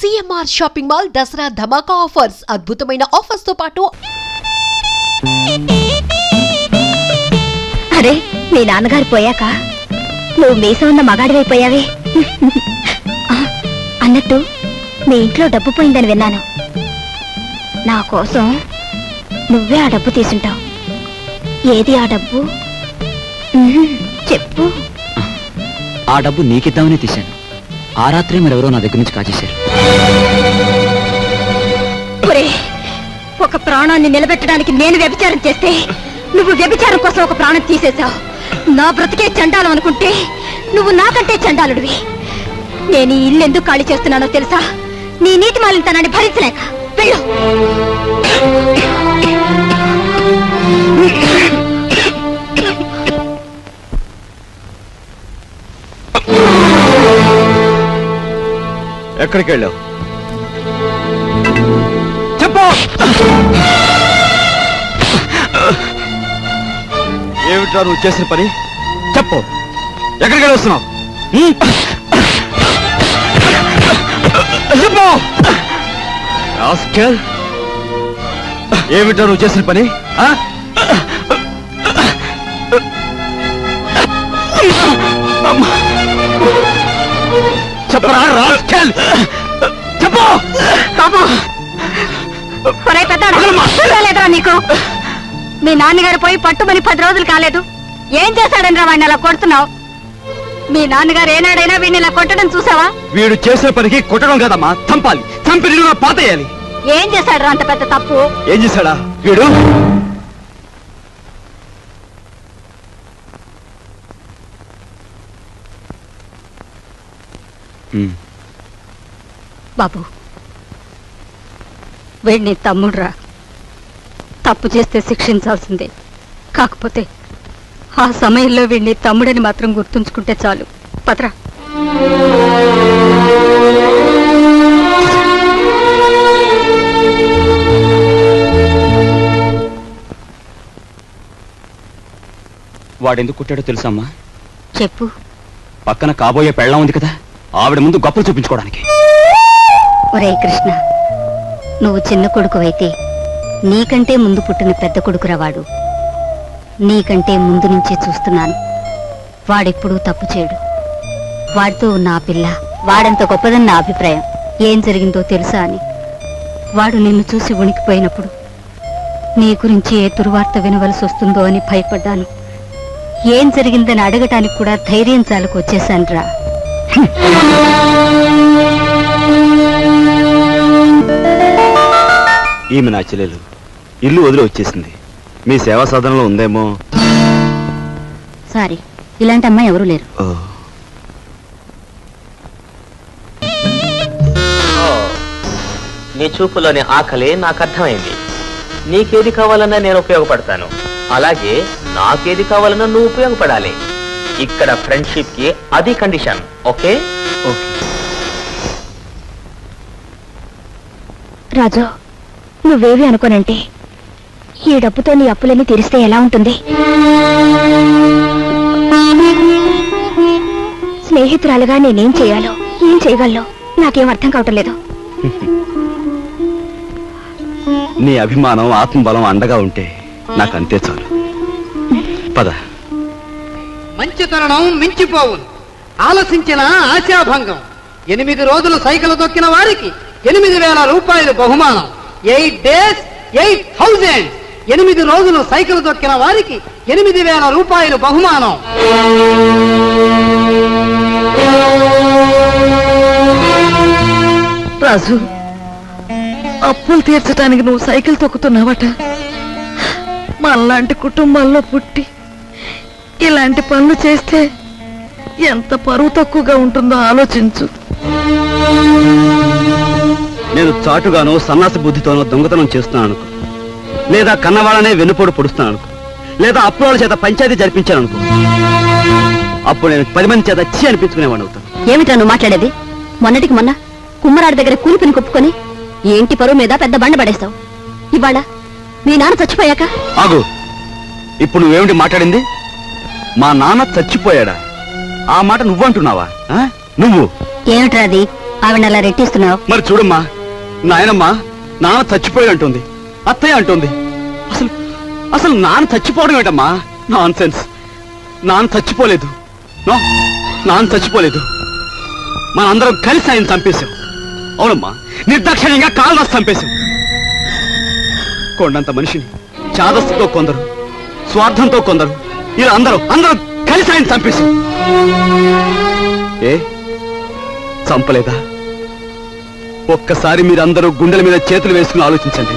CMR shopping mall Dasara ధమాకా offers అద్భుతమైన offers తో పాటు అరే మీ నాన్నగారు పోయాక నువ్వు మీసం ఉన్న మగాడివైపోయావే. అన్నట్టు మీ ఇంట్లో డబ్బు పోయిందని విన్నాను. నా కోసం నువ్వే ఆ డబ్బు తీసుంటావు. ఏది ఆ డబ్బు? చెప్పు. ఆ డబ్బు నీకిద్దామని తీశాను. ఆ రాత్రే మరెవరో నా దగ్గర నుంచి కాజేశారు. ఒక ప్రాణాన్ని నిలబెట్టడానికి నేను వ్యభిచారం చేస్తే నువ్వు వ్యభిచారం కోసం ఒక ప్రాణం తీసేశావు. నా బ్రతికే చండాలం అనుకుంటే నువ్వు నాకంటే చండాలుడివి. నేను ఈ ఇల్లు ఎందుకు ఖాళీ చేస్తున్నానో తెలుసా? నీ నీతి మాలినతనాన్ని భరించలేక. వెళ్ళు. ఎక్కడికి వెళ్ళావు? చెప్పు. ఏమిట్రా నువ్వు చేసిన పని? చెప్పు. ఎక్కడికి వస్తున్నావు? చెప్పు. ఏమిట్రా నువ్వు చేసిన పని? చెప్పరా రాస్కెల్. చెప్పు. పెద్దలేదురా నీకు? మీ నాన్నగారు పోయి పట్టుమని 10 రోజులు కాలేదు. ఏం చేశాడని రా వాడిని అలా కొడుతున్నావు? మీ నాన్నగారు ఏనాడైనా వీడిని ఇలా కొట్టడం చూసావా? వీడు చేసిన పనికి కొట్టడం కదమ్మా, చంపాలి. చంపి నిలువుగా పాతేయాలి. ఏం చేశాడు అంత పెద్ద తప్పు? ఏం చేశాడా వీడు? బాబు, వీడిని తమ్ముడురా. తప్పు చేస్తే శిక్షించాల్సిందే. కాకపోతే ఆ సమయంలో వీడిని తమ్ముడని మాత్రం గుర్తుంచుకుంటే చాలు. పత్రా. వాడెందుకు కుట్టాడో తెలుసమ్మా? చెప్పు. పక్కన కాబోయే పెళ్ళం ఉంది కదా, ఆవిడ ముందు గొప్పలు చూపించుకోవడానికి. ఒరే కృష్ణ, నువ్వు చిన్న కొడుకువైతే నీకంటే ముందు పుట్టిన పెద్ద కొడుకురా వాడు. నీకంటే ముందు నుంచే చూస్తున్నాను. వాడెప్పుడూ తప్పు చేయడు. వాడితో ఉన్న ఆ పిల్ల వాడంత గొప్పదని నా అభిప్రాయం. ఏం జరిగిందో తెలుసా అని. వాడు నిన్ను చూసి ఉనికిపోయినప్పుడు నీ గురించి ఏ దుర్వార్త వినవలసి వస్తుందో అని భయపడ్డాను. ఏం జరిగిందని అడగటానికి కూడా ధైర్యం చాలకు వచ్చేశానురా. ఈమె నా చెల్లెలు. ఇల్లు వదిలి వచ్చేసింది. మీ సేవా సాధనలో ఉందేమో. సారీ, ఇలాంటి అమ్మాయి ఎవరూ లేరు. నీ చూపులోని ఆకలి నాకు అర్థమైంది. నీకేది కావాలన్నా నేను ఉపయోగపడతాను. అలాగే నాకేది కావాలన్నా నువ్వు ఉపయోగపడాలి. ఇక్కడ ఫ్రెండ్షిప్ కి అది కండిషన్. ఓకే? రాజు, నువ్వేవి అనుకోనంటే ఈ డబ్బుతో నీ అప్పులన్నీ తీరిస్తే ఎలా ఉంటుంది? స్నేహితురాలుగా నేనేం చేయాలో ఏం చేయగలను నాకేం అర్థం కావటం లేదు. నీ అభిమానం ఆత్మబలం అండగా ఉంటే నాకంతే చాలు. పద. మంచి తరుణం మించిపోవును, ఆలసించిన ఆశాభంగం. 8 రోజులు సైకిల్ తొక్కిన వారికి 8,000 రూపాయలు బహుమానం. 8 days 8,000. 8 రోజులు సైకిల్ తొక్కిన వారికి 8,000 రూపాయలు బహుమానం. రాజు, అప్పులు తీర్చడానికి నువ్వు సైకిల్ తొక్కుతున్నావట. మనలాంటి కుటుంబాల్లో పుట్టి ఇలాంటి పనులు చేస్తే ఎంత పరువు తక్కువగా ఉంటుందో ఆలోచించు. నేను చాటుగానో సన్నాసి బుద్ధితోనో దొంగతనం చేస్తున్నాను అనుకో, లేదా కన్నవాళ్ళనే వెన్నుపోడు పొడుస్తున్నాను అనుకో, లేదా అప్పుల చేత పంచాయతీ జరిపించాను అనుకో, అప్పుడు నేను 10 మంది చేత చీ అనిపించుకునేవాడు అవుతాను. ఏమిటా నువ్వు మాట్లాడేది? మొన్నటికి మొన్న కుమ్మరాడి దగ్గర కూలిపిని కొప్పుకొని ఏంటి పరువు మీద పెద్ద బండ పడేస్తావు. ఇవాళ మీ నాన్న చచ్చిపోయాక ఆగు. ఇప్పుడు నువ్వేమిటి మాట్లాడింది? మా నాన్న చచ్చిపోయాడా? ఆ మాట నువ్వంటున్నావా? నువ్వు ఏమిట్రాది? ఆవిడ అలా రెట్టిస్తున్నావు? మరి చూడమ్మా, నాయనమ్మా నాన్న చచ్చిపోయి అంటుంది, అత్తయ్య అంటుంది. అసలు అసలు నాన్న చచ్చిపోవడం ఏంటమ్మా? Non sense. నాన్న చచ్చిపోలేదు. నో, నాన్న చచ్చిపోలేదు. మనందరం కలిసి ఆయన చంపేశాం. అవునమ్మా, నిర్దాక్షిణ్యంగా కాలు రాసి చంపేశాం. కొండంత మనిషిని చాదస్తుతో కొందరు, స్వార్థంతో కొందరు, ఇలా అందరూ కలిసి ఆయన చంపేశాం. ఏ చంపలేదా? ఒక్కసారి మీరందరూ గుండెల మీద చేతులు వేసుకుని ఆలోచించండి.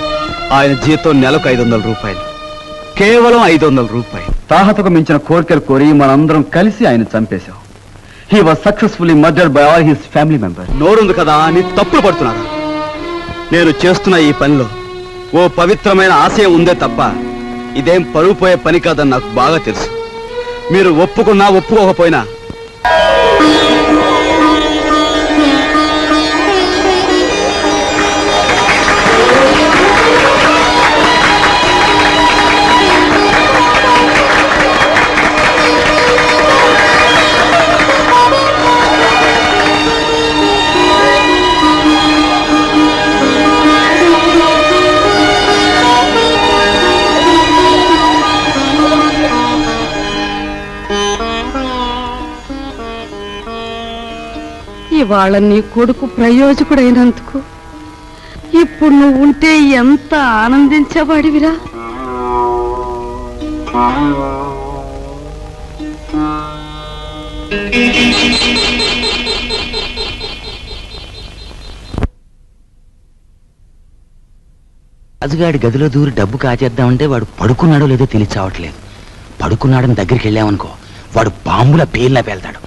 ఆయన జీతం నెలకు 500 రూపాయలు, కేవలం 500 రూపాయలు. తాహతకు మించిన కోరికలు కోరి మనందరం కలిసి ఆయన చంపేశాం. He was successfully murdered by all his family members. నోరుంది కదా అని తప్పులు పడుతున్నారా? నేను చేస్తున్న ఈ పనిలో ఓ పవిత్రమైన ఆశయం ఉందే తప్ప ఇదేం పరువు పోయే పని కాదని నాకు బాగా తెలుసు. మీరు ఒప్పుకున్నా ఒప్పుకోకపోయినా ఇవాళ నీ కొడుకు ప్రయోజకుడైనందుకు ఇప్పుడు నువ్వు ఉంటే ఎంత ఆనందించబడివిరా. రాజుగాడి గదిలో దూరి డబ్బు కాచేద్దామంటే వాడు పడుకున్నాడో లేదో తెలియచావట్లేదు. పడుకున్నాడని దగ్గరికి వెళ్ళామనుకో, వాడు బాంబుల పేర్లా పేల్తాడు.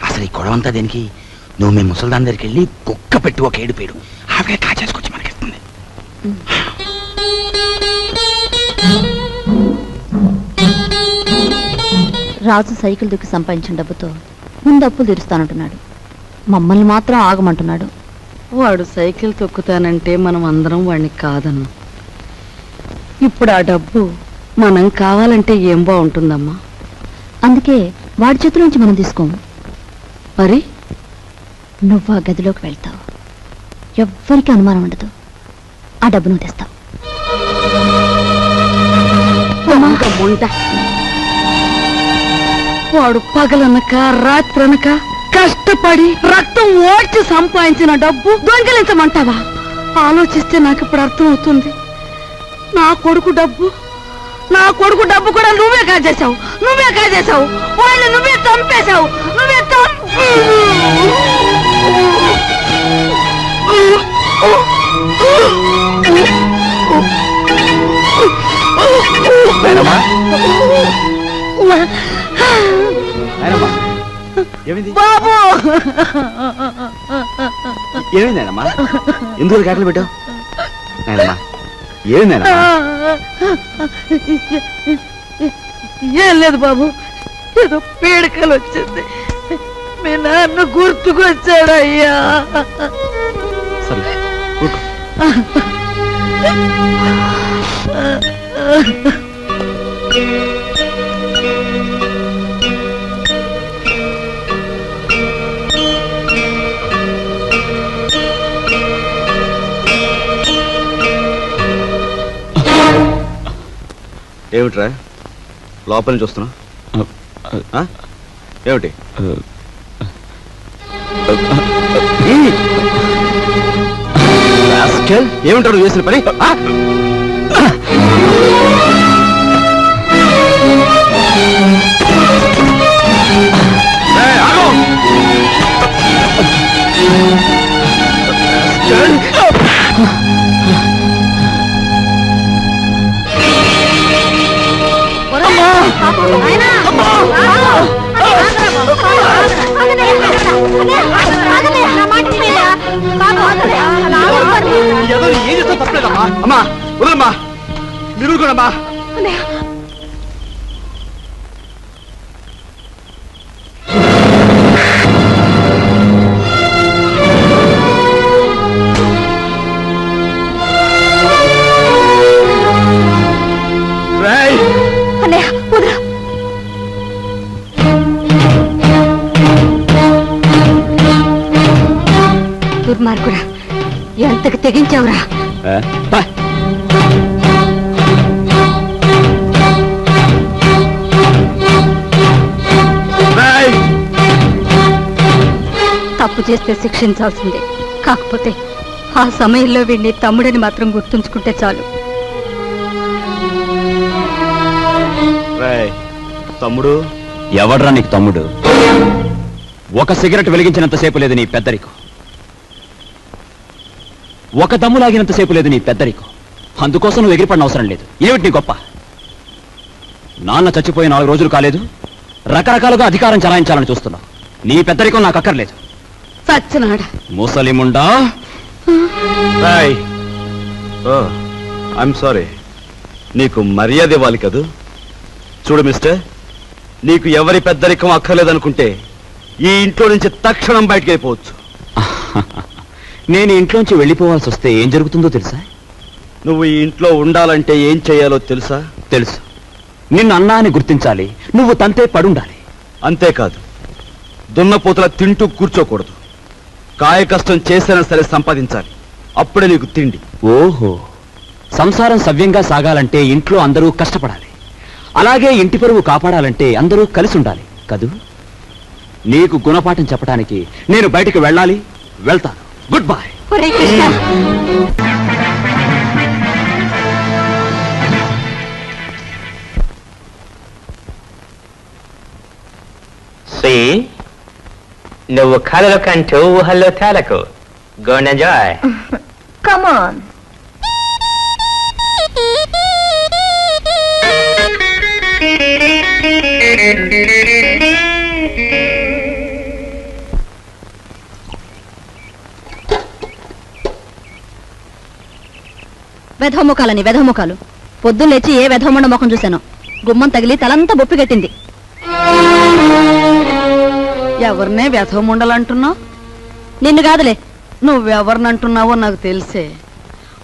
అసలు ఈ గొడవంతా దేనికి? నువ్వు మీ ముసల్దాన్ దగ్గరికి వెళ్ళి కుక్క పెట్టి ఒక ఏడుపేడు, ఆవిడే కాచేసుకొచ్చి మనకిస్తుంది. రాజు సైకిల్ దుక్కి సంపాదించిన డబ్బుతో ముందు అప్పులు తీరుస్తానంటున్నాడు. మమ్మల్ని మాత్రం ఆగమంటున్నాడు. వాడు సైకిల్ తొక్కుతానంటే మనం అందరం వాడిని కాదన్నాం. ఇప్పుడు ఆ డబ్బు మనం కావాలంటే ఏం బాగుంటుందమ్మా? అందుకే వాడి చేతుల నుంచి మనం తీసుకోము. మరి నువ్వు ఆ గదిలోకి వెళ్తావు, ఎవ్వరికి అనుమానం ఉండదు. ఆ డబ్బు నువ్వు తెస్తావు. వాడు పగలనక రాత్రనక కష్టపడి రక్తం ఓడ్చి సంపాదించిన డబ్బు దొంగిలించమంటావా? ఆలోచిస్తే నాకు ఇప్పుడు అర్థం అవుతుంది. నా కొడుకు డబ్బు కూడా నువ్వే కాజేశావు. వాళ్ళని నువ్వే చంపేశావు. బాబు, ఏమైంది నాయనమ్మా? ఎందుకు కేకలు పెట్టావు నాయనమ్మా? ఏమైంది? ఏం లేదు బాబు, ఏదో పీడకలు వచ్చింది. మీ నాన్న గుర్తుకొచ్చాడయ్యా. సరే, ఏమిట్రా లోపల నుంచి వస్తున్నా? ఏమిటి? ఏమిటారు చేసిన పని? ఏం చేస్తా తప్పలేదమ్మా. అమ్మా వదలమ్మా, మీరు కూడా ఎంతకు తెగించావురా? తప్పు చేస్తే శిక్షించాల్సిందే. కాకపోతే ఆ సమయంలో వీడిని తమ్ముడని మాత్రం గుర్తుంచుకుంటే చాలు. తమ్ముడు ఎవడ్రా నీకు తమ్ముడు? ఒక సిగరెట్ వెలిగించినంతసేపు లేదు నీ పెద్దరికం, ఒక దమ్ము లాగినంతసేపు లేదు నీ పెద్దరికం. అందుకోసం నువ్వు ఎగిరిపడిన అవసరం లేదు. ఏమిటి నీ గొప్ప? నాన్న చచ్చిపోయి 4 రోజులు కాలేదు, రకరకాలుగా అధికారం చలాయించాలని చూస్తున్నావు. నీ పెద్దరికం నాకు అక్కర్లేదు. సచ్చినాడా ముసలిముండా. ఐఎమ్ సారీ, నీకు మర్యాద ఇవ్వాలి కదూ. చూడు మిస్టర్, నీకు ఎవరి పెద్దరికం అక్కర్లేదనుకుంటే ఈ ఇంట్లో నుంచి తక్షణం బయటకు వెళ్ళిపోవచ్చు. నేను ఇంట్లోంచి వెళ్ళిపోవాల్సి వస్తే ఏం జరుగుతుందో తెలుసా? నువ్వు ఈ ఇంట్లో ఉండాలంటే ఏం చేయాలో తెలుసా? తెలుసు. నిన్ను అన్నా అని గుర్తించాలి, నువ్వు తంతే పడుండాలి. అంతేకాదు, దున్నపోతల తింటూ కూర్చోకూడదు. కాయ కష్టం చేసినా సరే సంపాదించాలి, అప్పుడే నీకు తిండి. ఓహో, సంసారం సవ్యంగా సాగాలంటే ఇంట్లో అందరూ కష్టపడాలి, అలాగే ఇంటి పరువు కాపాడాలంటే అందరూ కలిసి ఉండాలి కదూ. నీకు గుణపాఠం చెప్పడానికి నేను బయటికి వెళ్ళాలి, వెళ్తాను. Goodbye. నువ్వు కళలు కంటూ ఊహల్లో తేలకు. Go and enjoy. Come on. వెధముఖాలని వెధముఖాలు. పొద్దున్నేచి ఏ వెధముండ ముఖం చూశాను. గుమ్మం తగిలి తలంతా బొప్పి కట్టింది. ఎవరినే వ్యధముండలంటున్నావు? నిన్ను కాదులే. నువ్వెవరినంటున్నావో నాకు తెలిసే.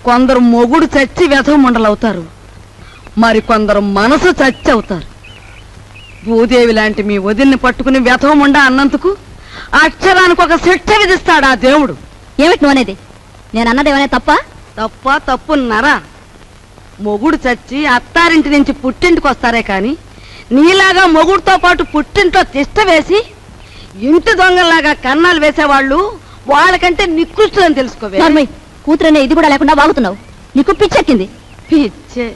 కొందరు మొగుడు చచ్చి వ్యధముండలవుతారు, మరి కొందరు మనసు చచ్చి అవుతారు. భూదేవి లాంటి మీ వదిన్ని పట్టుకుని వ్యధముండ అన్నందుకు అక్షరానికి ఒక శిక్ష విధిస్తాడా దేవుడు. ఏమిటి నువ్వు అనేది? నేను అన్నదేమనే తప్ప? తప్ప తప్పున్నారా? మొగుడు చచ్చి అత్తారింటి నుంచి పుట్టింటికి వస్తారే కాని నీలాగా మొగుడుతో పాటు పుట్టింట్లో తిష్ట వేసి ఇంటి దొంగల్లాగా కన్నాలు వేసేవాళ్ళు వాళ్ళకంటే నికృష్టులని తెలుసుకోవే. కూతురనే ఇది కూడా లేకుండా వాగుతున్నావు. నీకు పిచ్చెక్కింది. పిచ్చే.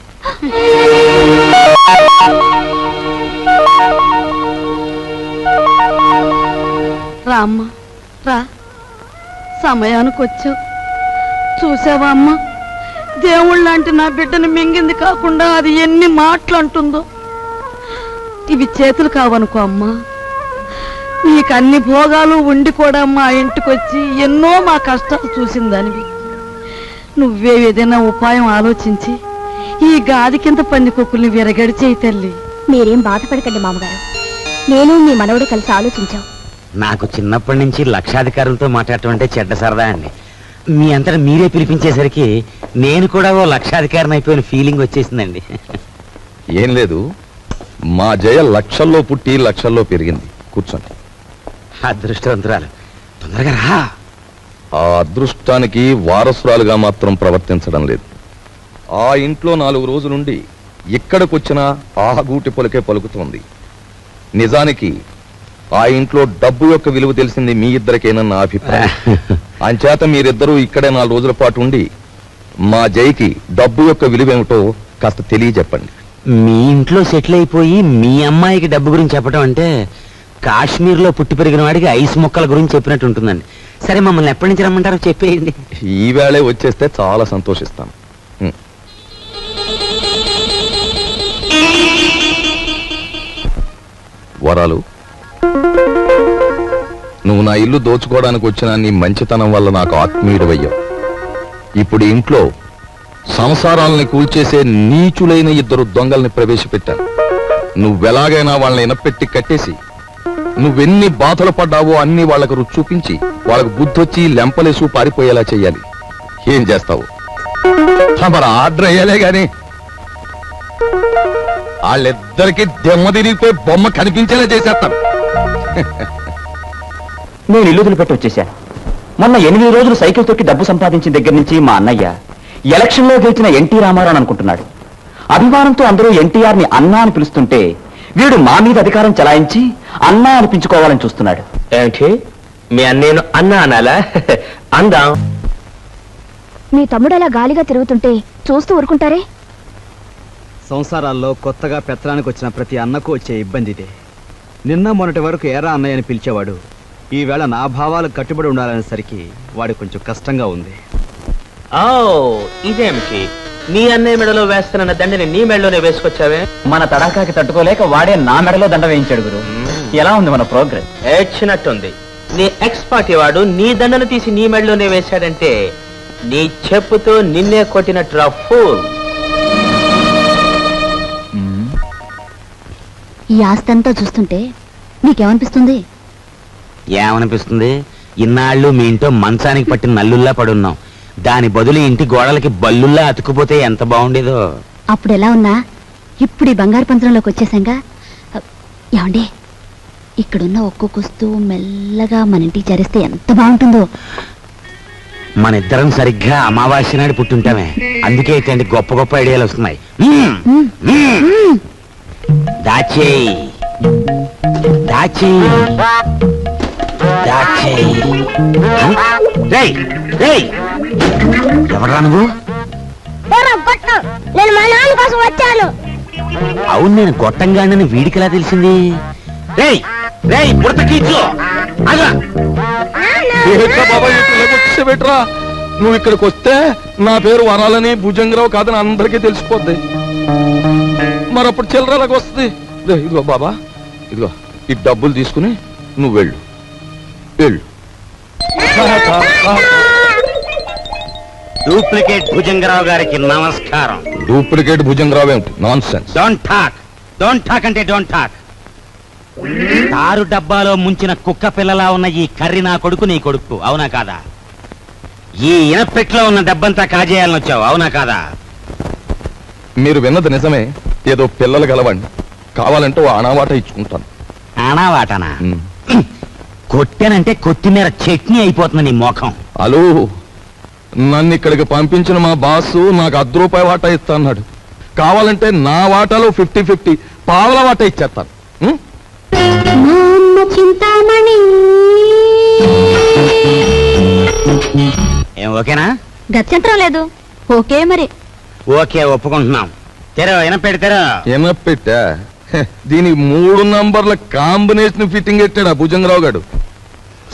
రా అమ్మా రా, సమయానికి వచ్చావు. చూసావా అమ్మా, దేవుళ్ళంటే నా బిడ్డను మింగింది కాకుండా అది ఎన్ని మాటలు అంటుందో. ఇవి చేతులు కావనుకో అమ్మా, నీకు అన్ని భోగాలు ఉండి కూడా మా ఇంటికొచ్చి ఎన్నో మా కష్టాలు చూసిందానివి. నువ్వే ఏదైనా ఉపాయం ఆలోచించి ఈ గాది కింద పందికొక్కుల్ని విరగడి చేయి తల్లి. మీరేం బాధపడకండి మామగారు, నేను మీ మనవడు కలిసి ఆలోచించాం. నాకు చిన్నప్పటి నుంచి లక్షాధికారులతో మాట్లాడటం అంటే చెడ్డ సరదా అండి. మీ అంతటా మీరే పిలిపించేసరికి నేను కూడా ఓ లక్షాధికారిని అయిపోయిన ఫీలింగ్ వచ్చేసిందండి. ఏం లేదు, మా జయ లక్షల్లో పుట్టి లక్షల్లో పెరిగింది. కూర్చోండి. అదృష్టవంతురాలు, తొందరగా రా. ఆ అదృష్టానికి వారసురాలుగా మాత్రం ప్రవర్తించడం లేదు. ఆ ఇంట్లో 4 రోజులుండి ఇక్కడికొచ్చినా ఆహగూటి పలుకే పలుకుతోంది. నిజానికి ఆ ఇంట్లో డబ్బు యొక్క విలువ తెలిసింది మీ ఇద్దరికేనన్న నా అభిప్రాయం. అంచేత మీరిద్దరూ ఇక్కడే 4 రోజుల పాటు ఉండి మా జైకి డబ్బు యొక్క విలువేమిటో కాస్త తెలియజెప్పండి. మీ ఇంట్లో సెటిల్ అయిపోయి మీ అమ్మాయికి డబ్బు గురించి చెప్పడం అంటే కాశ్మీర్లో పుట్టి పెరిగిన వాడికి ఐస్ మొక్కల గురించి చెప్పినట్టు ఉంటుందండి. సరే, మమ్మల్ని ఎప్పటి నుంచి రమ్మంటారో చెప్పేయండి. ఈవేళే వచ్చేస్తే చాలా సంతోషిస్తాను. వరాలు, నువ్వు నా ఇల్లు దోచుకోవడానికి వచ్చిన నీ మంచితనం వల్ల నాకు ఆత్మీయుడవయ్యావు. ఇప్పుడు ఇంట్లో సంసారాలని కూల్చేసే నీచులైన 2 దొంగల్ని ప్రవేశపెట్టాను. నువ్వెలాగైనా వాళ్ళని ఇనపెట్టి కట్టేసి నువ్వెన్ని బాధలు పడ్డావో అన్ని వాళ్లకు రుచి చూపించి వాళ్ళకు బుద్ధొచ్చి లెంపలేసు పారిపోయేలా చెయ్యాలి. ఏం చేస్తావు? మరి ఆర్డర్ అయ్యాలే గాని వాళ్ళిద్దరికి దెమ్మ తిరిగిపోయి బొమ్మ కనిపించేలా చేసేస్తాను. నేను ఇల్లు వదిలిపెట్టి వచ్చేసాను. మొన్న 8 రోజులు సైకిల్ తొక్కి డబ్బు సంపాదించిన దగ్గర నుంచి మా అన్నయ్య ఎలక్షన్లో గెలిచిన ఎన్టీ రామారావు అనుకుంటున్నాడు. అభిమానంతో అందరూ ఎన్టీఆర్ ని అన్నా అని పిలుస్తుంటే వీడు మా మీద అధికారం చలాయించి అన్నా అనిపించుకోవాలని చూస్తున్నాడు. ఏమిటి మీ అన్నేను అన్నా అనాలా? అందాం. మీ తమ్ముడు అలా గాలిగా తిరుగుతుంటే చూస్తూ ఊరుకుంటారే? సంసారాల్లో కొత్తగా పెత్తనానికి వచ్చిన ప్రతి అన్నకు వచ్చే ఇబ్బంది ఇదే. నిన్న మొన్నటి వరకు ఏరా అన్నయ్య అని పిలిచేవాడు. ఈవేళ నా భావాలకు కట్టుబడి ఉండాలనేసరికి వాడి కొంచెం కష్టంగా ఉంది. ఓ ఇదేమిటి నీ అన్నయ్య మెడలో వేస్తానన్న దండని నీ మెడలోనే వేసుకొచ్చావే? మన తడాకాకి తట్టుకోలేక వాడే నా మెడలో దండ వేయించాడు గురు. ఎలా ఉంది మన ప్రోగ్రెస్? ఏడ్చినట్టుంది. నీ ఎక్స్ పార్టీ వాడు నీ దండను తీసి నీ మెడలోనే వేశాడంటే నీ చెప్పుతో నిన్నే కొట్టినట్టు ఫూల్. ఈ ఆస్తంతా చూస్తుంటే నీకేమనిపిస్తుంది? ఏమనిపిస్తుంది? ఇన్నాళ్ళు మీ ఇంట్లో మంచానికి పట్టిన నల్లుల్లా పడున్నాం. దాని బదులు ఇంటి గోడలకి బల్లుల్లా అతుక్కుపోతే ఎంత బాగుండేదో. అప్పుడు ఎలా ఉన్నా ఇప్పుడు ఈ బంగారు పంజరంలోకి వచ్చేసాంగా. ఏమండి, ఇక్కడున్న ఒక్కొక్క వస్తువు మెల్లగా మన ఇంటికి చేరిస్తే ఎంత బాగుంటుందో. మన ఇద్దరం సరిగ్గా అమావాస్య నాడు పుట్టుంటామే. అందుకే ఇట్లాంటి గొప్ప గొప్ప ఐడియాలు వస్తున్నాయి. దాచేయి దాచేయి దాచేయి. ఎవరా నువ్వు? నేను మా నాన్న కోసం వచ్చాను. అవును, నేను గొట్టంగానని వీడికిలా తెలిసింది? పెట్టరా, నువ్వు ఇక్కడికి వస్తే నా పేరు వరాలని భుజంగరావు కాదని అందరికీ తెలిసిపోద్ది. మరప్పుడు చిల్లరలాగా వస్తుంది. ఇదిగో బాబా, ఇదిగో ఈ డబ్బులు తీసుకుని నువ్వు వెళ్ళు వెళ్ళు. డూప్లికేట్ భుజంగరావు గారికి నమస్కారం. డూప్లికేట్ భుజంగరావు ఏమిటి? Non sense. డోంట్ టాక్ అంటే డోంట్ టాక్. తారు డబ్బాలో ముంచిన కుక్క పిల్లలా ఉన్న ఈ కర్రి నా కొడుకు, నీ కొడుకు, అవునా కాదా? ఈ ఇనపెట్లో ఉన్న డబ్బంతా కాజేయాలని వచ్చావు, అవునా కాదా? మీరు విన్నది నిజమే. ఏదో పిల్లలు గలవండి, కావాలంటే ఓ అనావాట ఇచ్చుకుంటాను. అనావాటనా? కొట్టానంటే కొత్తిమీర చట్నీ అయిపోతుంది నీ మోఖం. హలో, నన్ను ఇక్కడికి పంపించిన మా బాసు నాకు ₹10 వాటా ఇస్తా అన్నాడు. కావాలంటే నా వాటాలో 50-50 పావల వాటా ఇచ్చేస్తాను. ఏం ఓకేనా? గత్యంతరం లేదు. ఓకే మరి. ఓకే, ఒప్పుకుంటున్నాం. తెరో ఎనపెడతారో. ఎనపెట్టా? దీనికి 3 నంబర్ల కాంబినేషన్ ఫిట్టింగ్ పెట్టాడు ఆ భుజంగరావు గారు.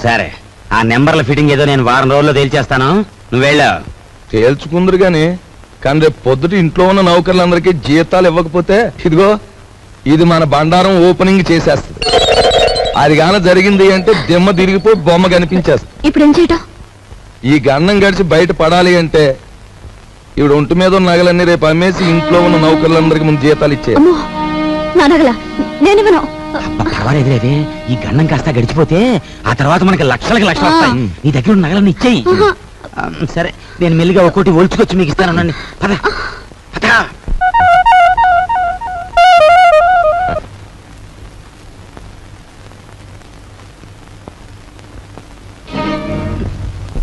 సరే, ఆ నెంబర్ల ఫిట్టింగ్ ఏదో నేను వారం రోజుల్లో తేల్చేస్తాను, నువ్వు వెళ్ళా. తేల్చుకుందరు గాని, కానీ రేపు పొద్దుట ఇంట్లో ఉన్న నౌకర్లందరికీ జీతాలు ఇవ్వకపోతే ఇదిగో ఇది మన బండారం ఓపెనింగ్ చేసేస్తుంది. అది గాన జరిగింది అంటే దిమ్మ తిరిగిపోయి బొమ్మ కనిపించేస్తుంది. ఇప్పుడు ఏం చేయటం? ఈ గన్నం గడిచి బయట పడాలి అంటే ఇవిడ ఒంటి మీద ఉన్న నగలన్నీ రేపు అమ్మేసి ఇంట్లో ఉన్న నౌకర్లందరికీ ముందు జీతాలు ఇచ్చే. నా నగల నేను పర్వాలేదులేదే, ఈ గన్నం కాస్త గడిచిపోతే ఆ తర్వాత మనకి లక్షలకి లక్షలు వస్తాయి. నీ దగ్గర ఉన్న నగలన్నీ ఇచ్చేయి. సరే, నేను మెల్లిగా ఒక్కోటి ఒలుచుకొచ్చి మీకు ఇస్తాను. పద పద.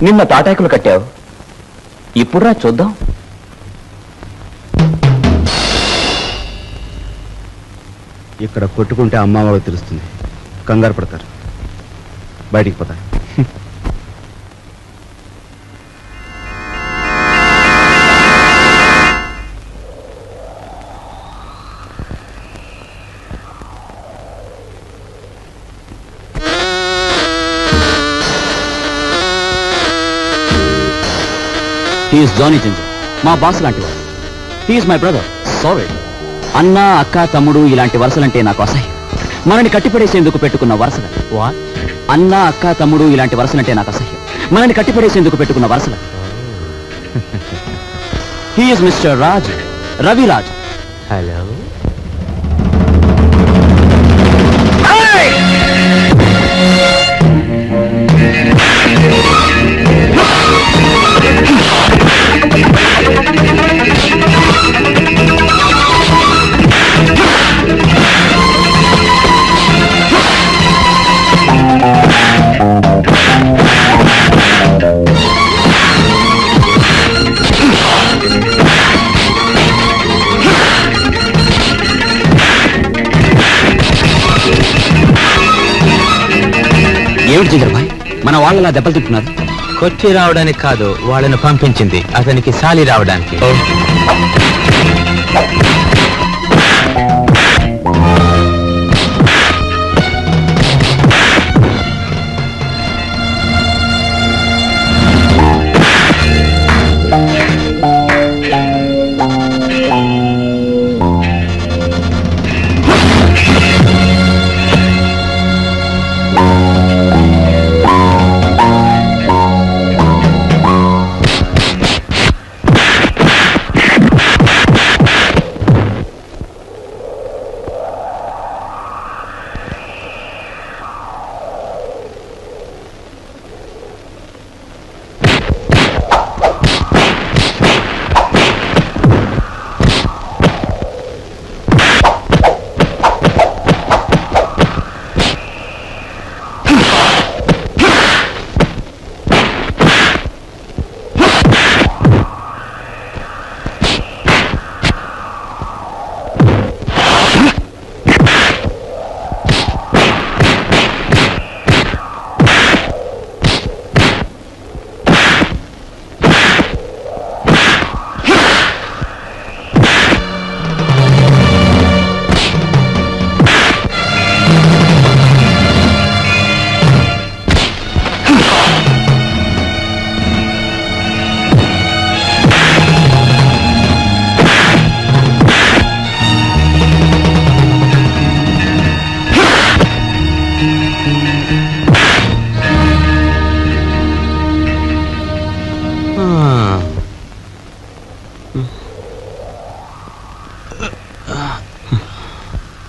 నిన్న తాటాకులు కట్టావు, ఇప్పుడురా చూద్దాం. ఇక్కడ కొట్టుకుంటే అమ్మ వాళ్ళకి తెలుస్తుంది, కంగారు పడతారు, బయటికి పోతారు. హీఈస్ జానీ జింజర్, మా బాస్ లాంటి వాడు. He's my brother. సారీ. అన్న, అక్క, తమ్ముడు ఇలాంటి వరుసలంటే నాకు అసహ్యం. మనని కట్టిపడేసేందుకు పెట్టుకున్న వరుసలు. అన్న, అక్క, తమ్ముడు ఇలాంటి వరుసలంటే నాకు అసహ్యం. మనని కట్టిపడేసేందుకు పెట్టుకున్న వరుసలు. He's mister Raj, Raviraj. Hello. ఏమిటి జిగర్బాయ్, మన వాళ్ళలా దెబ్బలు తింటున్నారు? కొట్టి రావడానికి కాదు, వాళ్ళని పంపించింది అతనికి సాలి రావడానికి.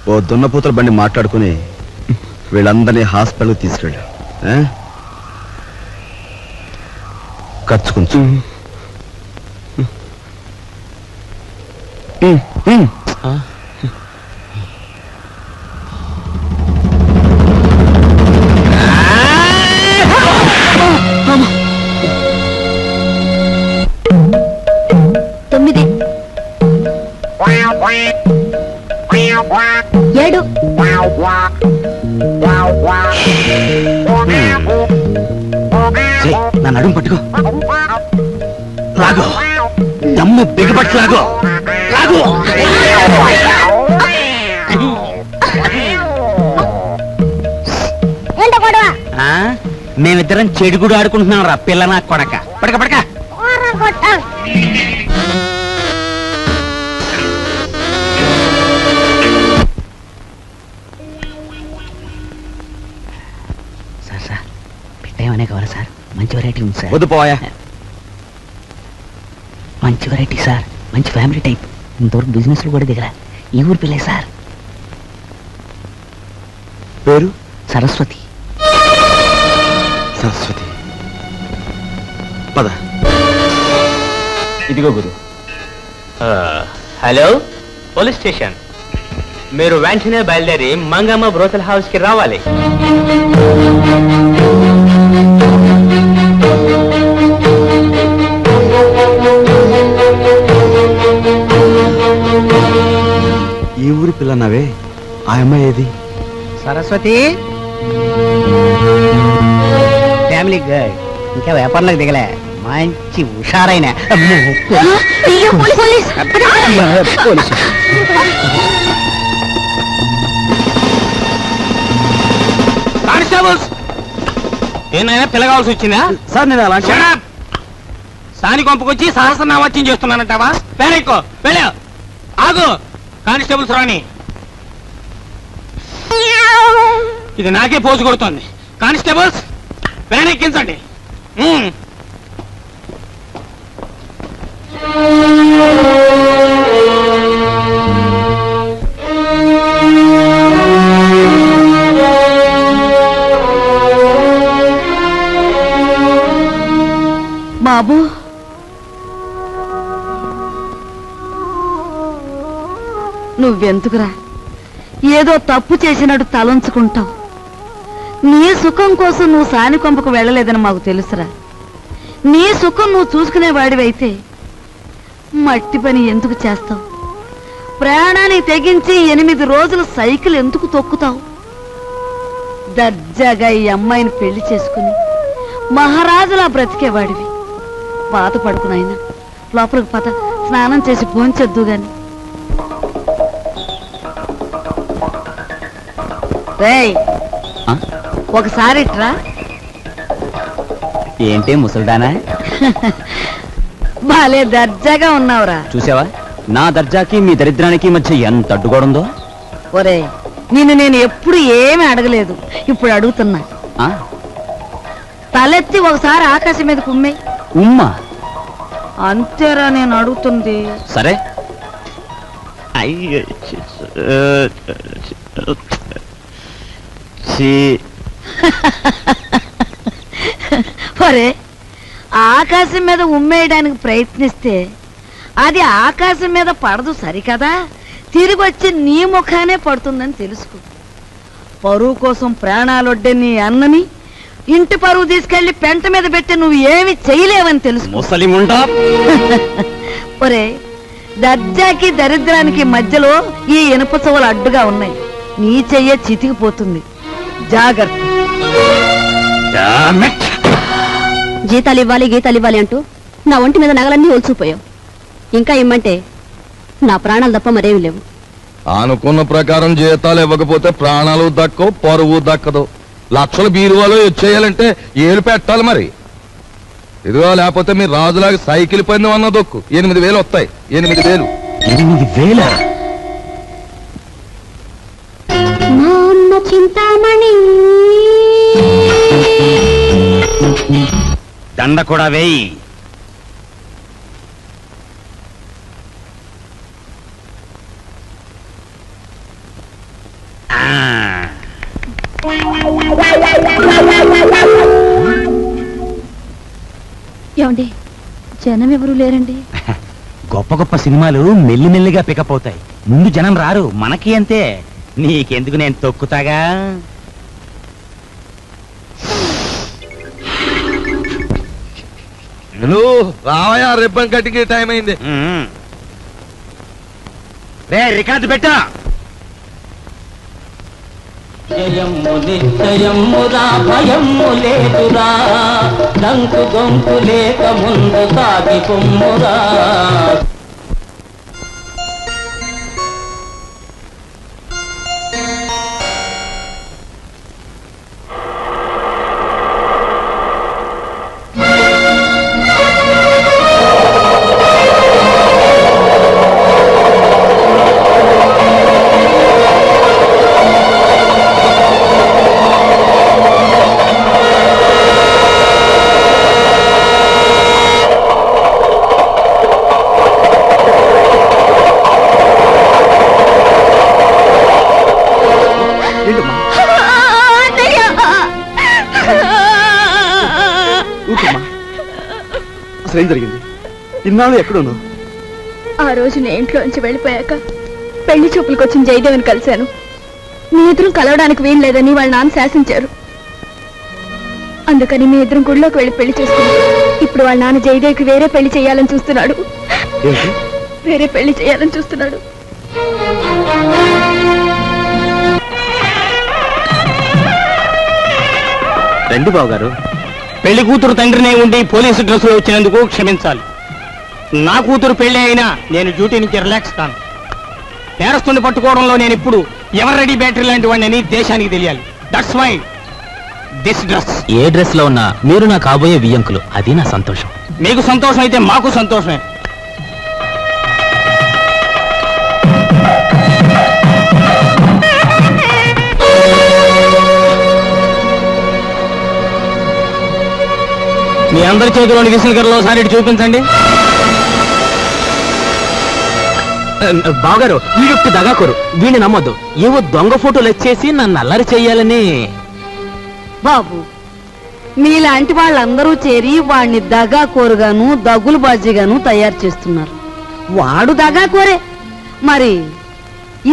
ఓ దున్నపోతుల బండి మాట్లాడుకుని వీళ్ళందరినీ హాస్పిటల్కి తీసుకెళ్ళా. ఖర్చు కొంచెం. తొమ్మిది 7 నా నడుము పట్టుకో, లాగో, దమ్ము బిగపట్టు, లాగో లాగో. మేమిద్దరం చెడుగుడు ఆడుకుంటున్నాం రా పిల్ల నా కొడక. పడక పడక. సార్ పెట్టేమనే కావాలి సార్? మంచి వెరైటీ ఉంది సార్. వద్దు పోయా. మంచి వెరైటీ సార్, మంచి ఫ్యామిలీ టైప్. ఇంతవరకు బిజినెస్ లో కూడా దిగరా. ఈ ఊరు పిల్లే సార్. పేరు? సరస్వతి. సరస్వతి. పద. ఇదిగో గురు. Hello, police station. మీరు వెంటనే బయలుదేరి మంగమ్మ బ్రోతల్ హౌస్ కి రావాలి. ఈ ఊరి పిల్లన్నావే, ఆ అమ్మాయి ఏది? సరస్వతి ఫ్యామిలీ గర్ల్, ఇంకా వ్యాపారంలోకి దిగలే. మంచి హుషారైన పోలీసు. కానిస్టేబుల్స్, ఏమైనా పిల్ల కావాల్సి వచ్చిందా? సార్ నేను అలా సాని కొంపకొచ్చి సహస్రనామత్యం చేస్తున్నానంటావా? వెళ్ళెక్కో, వెళ్ళా. ఆగు. కానిస్టేబుల్స్ రాని. ఇది నాకే పోజు కొడుతోంది. కానిస్టేబుల్స్ వ్యాన్ ఎక్కించండి. బాబు, నువ్వెందుకురా ఏదో తప్పు చేసినట్టు తలంచుకుంటావు? నీ సుఖం కోసం నువ్వు సాని కొంపకు వెళ్ళలేదని మాకు తెలుసురా. నీ సుఖం నువ్వు చూసుకునేవాడివైతే మట్టి పని ఎందుకు చేస్తావు? ప్రాణానికి తెగించి 8 రోజులు సైకిల్ ఎందుకు తొక్కుతావు? దర్జాగా ఈ అమ్మాయిని పెళ్లి చేసుకుని మహారాజులా బ్రతికేవాడివి. బాధపడుకునైనా లోపలికి పద, స్నానం చేసి భోంచొద్దు గాని. రేయ్, ఒకసారి ఇట్రా. ఏంటి ముసల్దానా? బాలే దర్జాగా ఉన్నావురా. చూసావా నా దర్జాకి మీ దరిద్రానికి మధ్య ఎంత అడ్డుగోడుందో. ఒరే, నిన్ను నేను ఎప్పుడు ఏమీ అడగలేదు, ఇప్పుడు అడుగుతున్నా. తలెత్తి ఒకసారి ఆకాశం మీద కుమ్మే. ఉమ్మా? అంతేరా నేను అడుగుతుంది. సరే. ఒరే, ఆకాశం మీద ఉమ్మేయడానికి ప్రయత్నిస్తే అది ఆకాశం మీద పడదు సరికదా, తిరిగి వచ్చి నీ ముఖానే పడుతుందని తెలుసుకో. పరువు కోసం ప్రాణాలొడ్డే నీ అన్నని ఇంటి పరువు తీసుకెళ్లి పెంట మీద పెట్టి నువ్వు ఏమి చేయలేవని తెలుసు. ముసలిముండా. ఒరే, దర్జాకి దరిద్రానికి మధ్యలో ఈ ఇనుప చెవులు అడ్డుగా ఉన్నాయి. నీ చెయ్య చితికిపోతుంది, జాగ్రత్త. జీతాలు ఇవ్వాలి గీతాలు ఇవ్వాలి అంటూ నా ఒంటి మీద నగలన్నీ ఒలిచిపోయావు. ఇంకా ఇమ్మంటే నా ప్రాణాలు తప్ప మరేమి లేవు. అనుకున్న ప్రకారం జీతాలు ఇవ్వకపోతే ప్రాణాలు దక్కవు, పరువు దక్కదు. లక్షల బీరువాలో వచ్చేయాలంటే ఏలు పెట్టాలి మరి. ఇదిగో, లేకపోతే మీరు రాజులాగా సైకిల్ పని అన్న దొక్కు 8,000 వస్తాయి. 8,000. 8,000? చింతామణి దండ కూడా వేయి. ఏమండి, జనం ఎవరు లేరండి? గొప్ప గొప్ప సినిమాలు మెల్లిమెల్లిగా పికప్ అవుతాయి, ముందు జనం రారు. మనకి అంతే. నీకెందుకు, నేను తొక్కుతాగా. రావయా, రిబ్బన్ కట్టికి టైం అయింది. రే, రికార్డు పెట్టా. జయము నిశ్చయమురా, భయము లేదురా, దంకు గొంతు లేక ముందు సాగి పొమ్మురా. ఏం జరిగింది? ఇన్నాళ్ళు ఎక్కడున్నావు? ఆ రోజు నేను ఇంట్లోంచి వెళ్ళిపోయాక పెళ్లి చూపులకు వచ్చిన జయదేవిని కలిశాను. మీ ఇద్దరం కలవడానికి వీలు లేదని వాళ్ళ నాన్న శాసించారు. అందుకని మీ ఇద్దరం గుడిలోకి వెళ్ళి పెళ్లి చేసుకున్నాం. ఇప్పుడు వాళ్ళ నాన్న జయదేవికి వేరే పెళ్లి చేయాలని చూస్తున్నాడు. వేరే పెళ్లి చేయాలని చూస్తున్నాడు. రండి బావగారు. పెళ్లి కూతురు తండ్రినే ఉండి పోలీసు డ్రెస్సులో వచ్చినందుకు క్షమించాలి. నా కూతురు పెళ్లి అయినా నేను డ్యూటీ నుంచి రిలాక్స్ కాను. నేరస్తుని పట్టుకోవడంలో నేను ఇప్పుడు ఎవర్ రెడీ బ్యాటరీ లాంటి వాడిని దేశానికి తెలియాలి. That's why this dress. ఏ డ్రెస్ లో ఉన్నా మీరు నా కాబోయే వియ్యంకులు, అది నా సంతోషం. మీకు సంతోషం అయితే మాకు సంతోషమే. మీ అందరి చేతిలోని విసినకర్లో ఒకసారి చూపించండి. బావగారు, వీడు దగాకోరు, వీడిని నమ్మొద్దు. ఏవో దొంగ ఫోటోలు వచ్చేసి నన్ను అల్లరి చెయ్యాలని. బాబు, మీలాంటి వాళ్ళందరూ చేరి వాడిని దగాకోరుగాను దగులు బాజీగాను తయారు చేస్తున్నారు. వాడు దగాకోరే, మరి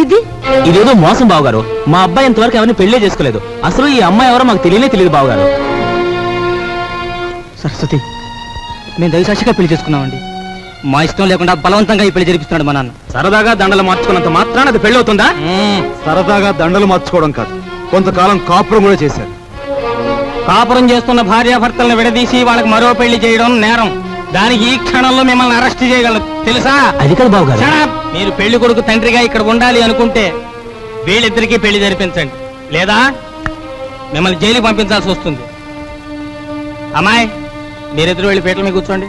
ఇదేదో మోసం బావగారు. మా అబ్బాయి ఇంతవరకు ఎవరిని పెళ్లే చేసుకోలేదు. అసలు ఈ అమ్మాయి ఎవరో మాకు తెలియదు బావగారు. సరస్వతి, మేము దైవసాక్షిగా పెళ్లి చేసుకున్నామండి. మా ఇష్టం లేకుండా బలవంతంగా ఈ పెళ్లి జరిపిస్తున్నాడు మా నాన్న. సరదాగా దండలు మార్చుకున్నంత మాత్రాన అది పెళ్లి అవుతుందా? సరదాగా దండలు మార్చుకోవడం కాదు, కొంతకాలం కాపురం కూడా చేశారు. కాపురం చేస్తున్న భార్యాభర్తలను విడదీసి వాళ్ళకి మరో పెళ్లి చేయడం నేరం. దానికి ఈ క్షణంలో మిమ్మల్ని అరెస్ట్ చేయగలరు తెలుసా? అది కదా బాబు గారు. మీరు పెళ్లి కొడుకు తండ్రిగా ఇక్కడ ఉండాలి అనుకుంటే వీళ్ళిద్దరికీ పెళ్లి జరిపించండి, లేదా మిమ్మల్ని జైలుకి పంపించాల్సి వస్తుంది. అమ్మాయి, మీరిద్దరు వెళ్ళి పీటల మీద కూర్చోండి.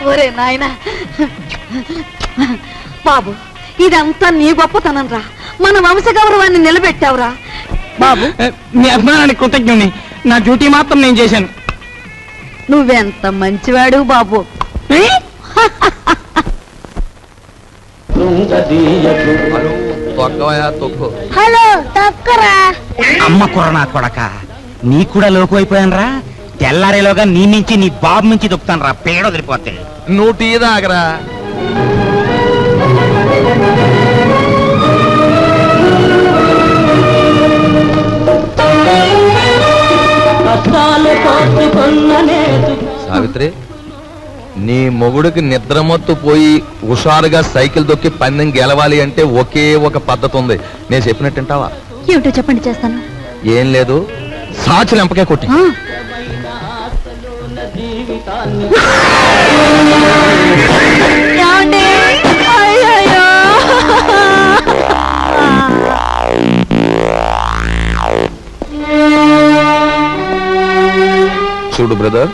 ఒరే నాయనా బాబు, ఇదంతా నీ గొప్పతనం రా. మన వంశ గౌరవాన్ని నిలబెట్టావురా బాబు. మీ అభిమానానికి కృతజ్ఞుని. నా డ్యూటీ మాత్రం నేను చేశాను. నువ్వెంత మంచివాడు బాబు. హలో తక్కరా. అమ్మ కుర్రనా కొడక, నీ కూడా లోకు అయిపోయాను రా. తెల్లారేలోగా నీ నుంచి నీ బాబు నుంచి దొక్కుతాను రా, పేడ వదిలిపోతే. నువ్వు టీ తాగరా. సావిత్రి, నీ మొగుడికి నిద్రమత్తు పోయి హుషారుగా సైకిల్ దొక్కి పందెం గెలవాలి అంటే ఒకే ఒక పద్ధతి ఉంది. నేను చెప్పినట్టు వింటావా? ఏమిటో చెప్పండి, చేస్తాను. ఏం లేదు, సాచి లెంపకే కొట్టి. చూడు బ్రదర్,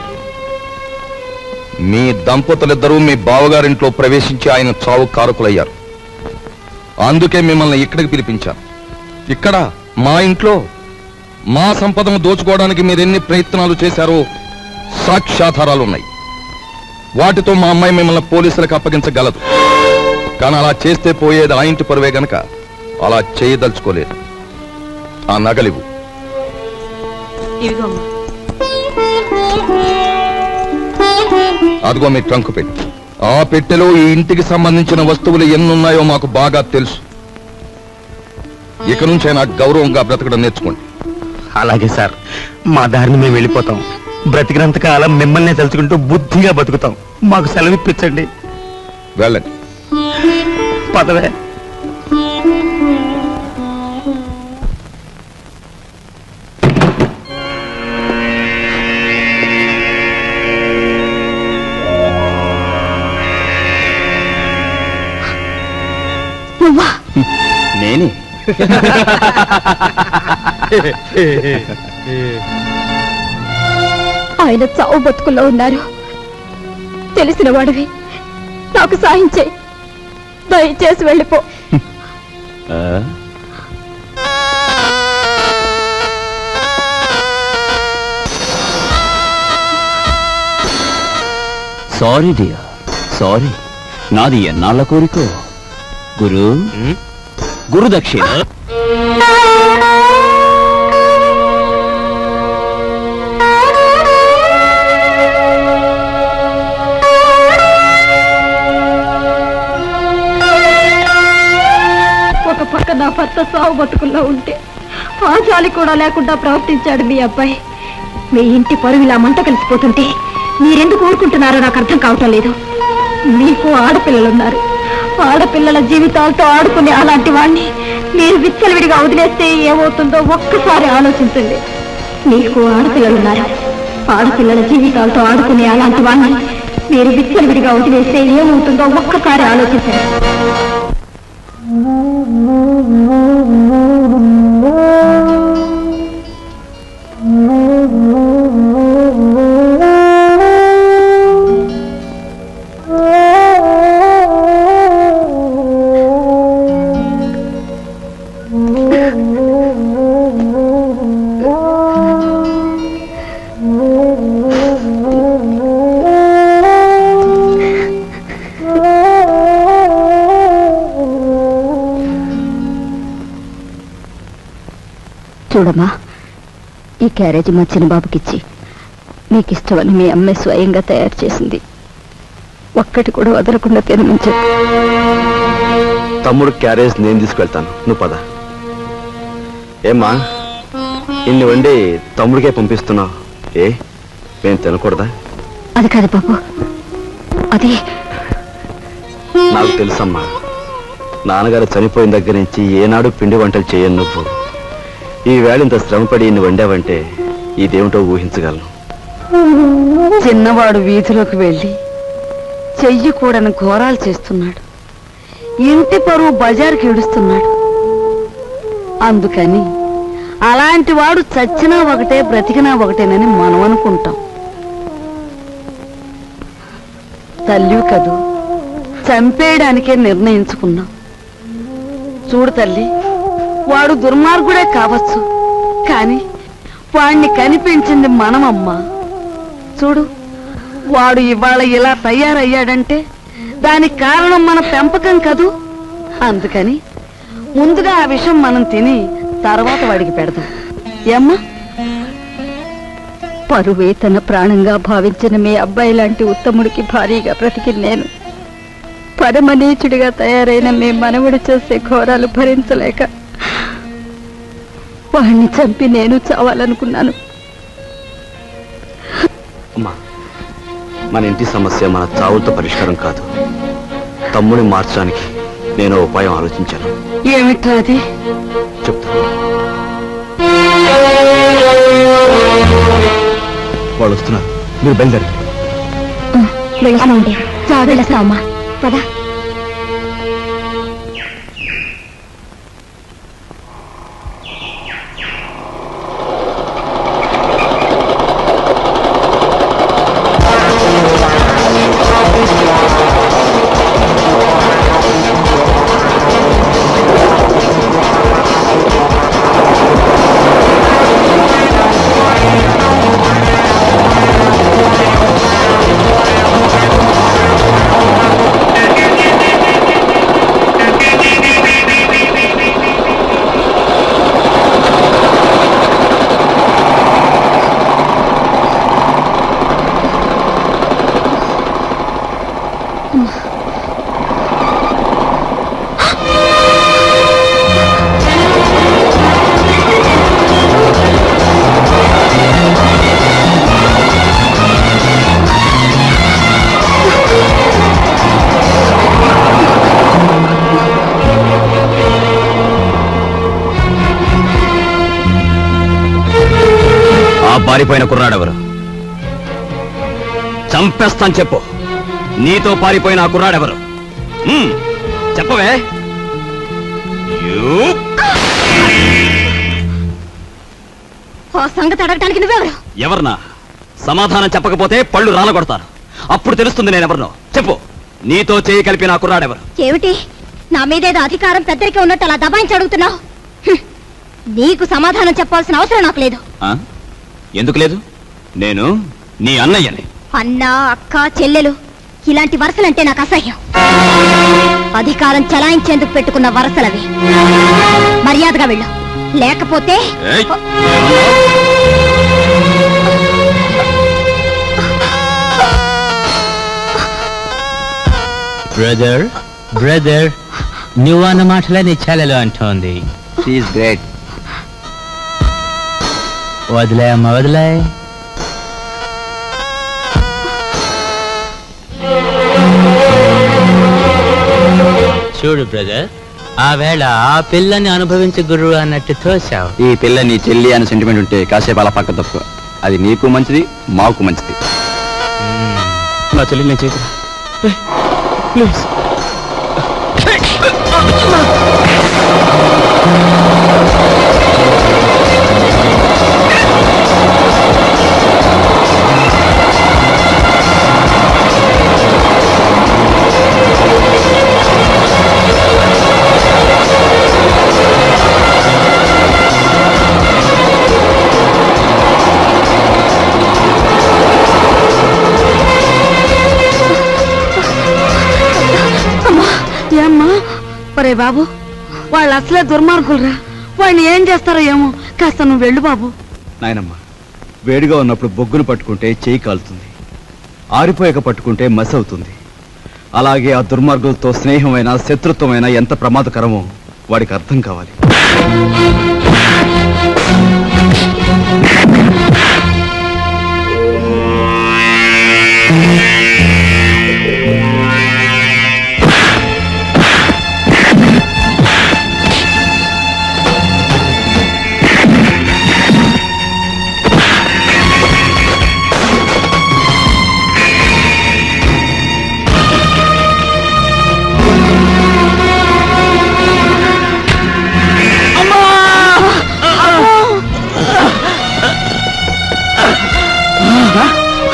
మీ దంపతులిద్దరూ మీ బావగారింట్లో ప్రవేశించి ఆయన చావు కారకులయ్యారు. అందుకే మిమ్మల్ని ఇక్కడికి పిలిపించాను. ఇక్కడ మా ఇంట్లో మా సంపదను దోచుకోవడానికి మీరెన్ని ప్రయత్నాలు చేశారో సాక్ష్యాధారాలున్నాయి. వాటితో మా అమ్మాయి మిమ్మల్ని పోలీసులకు అప్పగించగలదు. కానీ అలా చేస్తే పోయేది ఆ ఇంటి పరువే గనక అలా చేయదలుచుకోలేదు. ఆ నగలివు. అదిగో మీ ట్రంక్ పెట్టి. ఆ పెట్టెలో ఈ ఇంటికి సంబంధించిన వస్తువులు ఎన్నున్నాయో మాకు బాగా తెలుసు. ఇక నుంచే నాకు గౌరవంగా బ్రతకడం నేర్చుకోండి. అలాగే సార్, మా దారిని మేము వెళ్ళిపోతాం. బ్రతికినంత కాలం మిమ్మల్ని తలుచుకుంటూ బుద్ధిగా బతుకుతాం. మాకు సెలవిప్పించండి. వెళ్ళండి. పదవే. నేనే. ఆయన చావు బతుకుల్లో ఉన్నారు. తెలిసిన వాడివి, నాకు సాయం చేయి. దయచేసి వెళ్ళిపో. Sorry dear, sorry. నాది ఎన్నాళ్ళ కోరికో. గురు దక్షిణ. ఒక పక్క నా భర్త సావు బతుకుల్లో ఉంటే ఆ జాలి కూడా లేకుండా ప్రవర్తించాడు మీ అబ్బాయి. మీ ఇంటి పరువిలా మంట కలిసిపోతుంటే మీరెందుకు ఊరుకుంటున్నారో నాకు అర్థం కావటం లేదు. మీకు ఆడపిల్లలున్నారు. ఆడపిల్లల జీవితాలతో ఆడుకునే అలాంటి వాణ్ణి మీరు విచ్చలవిడిగా వదిలేస్తే ఏమవుతుందో ఒక్కసారి ఆలోచించండి. మీకు ఆడపిల్లలున్నారు. ఆడపిల్లల జీవితాలతో ఆడుకునే అలాంటి వాణ్ణి మీరు విచ్చలవిడిగా వదిలేస్తే ఏమవుతుందో ఒక్కసారి ఆలోచించండి. చూడమ్మా, ఈ క్యారేజీ మా చిన్నబాబుకిచ్చి నీకు ఇష్టమని మీ అమ్మాయి స్వయంగా తయారు చేసింది. ఒక్కటి కూడా వదలకుండా తినమని చెప్పు. తమ్ముడు క్యారేజ్ నేను తీసుకెళ్తాను, నువ్వు పద. ఏమ్మా ఇన్ని వండి తమ్ముడికే పంపిస్తున్నావు? ఏ మేము తినకూడదా? అది కాదు బాబు, అది నాకు తెలుసమ్మా. నాన్నగారు చనిపోయిన దగ్గర నుంచి ఏనాడు పిండి వంటలు చేయను నువ్వు. ఈ వేళ ఇంత శ్రమపడి ఇన్ని వండావంటే ఇదేమిటో ఊహించగలను. చిన్నవాడు వీధిలోకి వెళ్ళి చెయ్యకూడని ఘోరాలు చేస్తున్నాడు. ఇంటి పరువు బజారుకి ఈడుస్తున్నాడు. అందుకని అలాంటి వాడు చచ్చినా ఒకటే బ్రతికినా ఒకటేనని మనం అనుకుంటాం. తల్లి కదూ, చంపేయడానికే నిర్ణయించుకున్నాం. చూడు తల్లి, వాడు దుర్మార్గుడే కావచ్చు, కానీ వాణ్ణి కనిపించింది మనమమ్మా. చూడు, వాడు ఇవాళ ఇలా తయారయ్యాడంటే దానికి కారణం మన పెంపకం కదూ. అందుకని ముందుగా ఆ విషయం మనం తిని తర్వాత వాడికి పెడదాం. ఏమ్మా? పరువే తన ప్రాణంగా భావించిన మీ అబ్బాయి లాంటి ఉత్తముడికి భారీగా బ్రతికి నేను పరమనీచుడిగా తయారైన మీ మనవుడు చేసే ఘోరాలు భరించలేక వాణ్ణి చంపి నేను చావాలనుకున్నాను. అమ్మా, మన ఇంటి సమస్య మన చావులతో పరిష్కారం కాదు. తమ్ముడిని మార్చడానికి నేను ఉపాయం ఆలోచించాను. ఏమిట్రా అది? చెప్తాను. వాళ్ళు వస్తున్నారు, మీరు బయలుదేరండి. వెళ్ళామండి, వెళ్ళొస్తామమ్మా, పదా. పారిపోయిన కుర్రాడెవరు? చంపేస్తాను చెప్పు. నీతో పారిపోయిన ఆ కుర్రాడెవరు? చెప్పవే. సంగతి అడగటానికి నువ్వెవరు? ఎవరన్నా? సమాధానం చెప్పకపోతే పళ్ళు రాలగొడతారు. అప్పుడు తెలుస్తుంది నేనెవరినో. చెప్పు, నీతో చేయి కలిపిన ఆ కుర్రాడెవరు? ఏమిటి, నా మీదేదో అధికారం పెద్దరికే ఉన్నట్టు అలా దబాయించి అడుగుతున్నావు? నీకు సమాధానం చెప్పాల్సిన అవసరం నాకు లేదు. ఎందుకు లేదు? నేను నీ అన్నయ్యని. అన్న, అక్క, చెల్లెలు ఇలాంటి వరసలంటే నాకు అసహ్యం. అధికారం చలాయించేందుకు పెట్టుకున్న వరసలవి. మర్యాదగా వెళ్ళు, లేకపోతే బ్రదర్ బ్రదర్ నువ్వు అన్న మాటలే నీ చెల్లెలు అంటోంది. గ్రేట్. వదిలే అమ్మ, వదిలే. చూడు బ్రదర్, ఆ వేళ ఆ పిల్లని అనుభవించే గురువు అన్నట్టు తోసావు. ఈ పిల్ల నీ చెల్లి అని సెంటిమెంట్ ఉంటే కాసేపు అలా పక్క తప్పు. అది నీకు మంచిది, మాకు మంచిది. నా చెల్లి నేను చేతురా ప్లీజ్. ఒరే బాబు, వాళ్ళు అసలే దుర్మార్గులరా. వాడిని ఏం చేస్తారో ఏమో. కాస్త నువ్వు వెళ్ళు బాబు. నాయనమ్మ, వేడిగా ఉన్నప్పుడు బొగ్గును పట్టుకుంటే చేయి కాలుతుంది, ఆరిపోయాక పట్టుకుంటే మసి అవుతుంది. అలాగే ఆ దుర్మార్గులతో స్నేహమైనా శత్రుత్వమైనా ఎంత ప్రమాదకరమో వాడికి అర్థం కావాలి.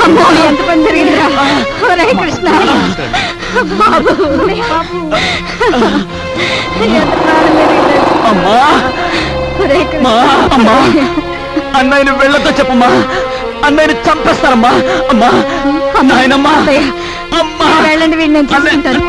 అమ్మో ఎంత పని జరిగిందిరా ఒరే కృష్ణ బాబు అమ్మా ఒరే కృష్ణ అమ్మా అన్నయ్యని వెళ్ళతో చెప్పమ్మా అన్నయ్యని చంపేస్తారమ్మా అమ్మా నాయనమ్మా అమ్మా వెళ్ళండి వీడిని నేను చూసుకుంటాను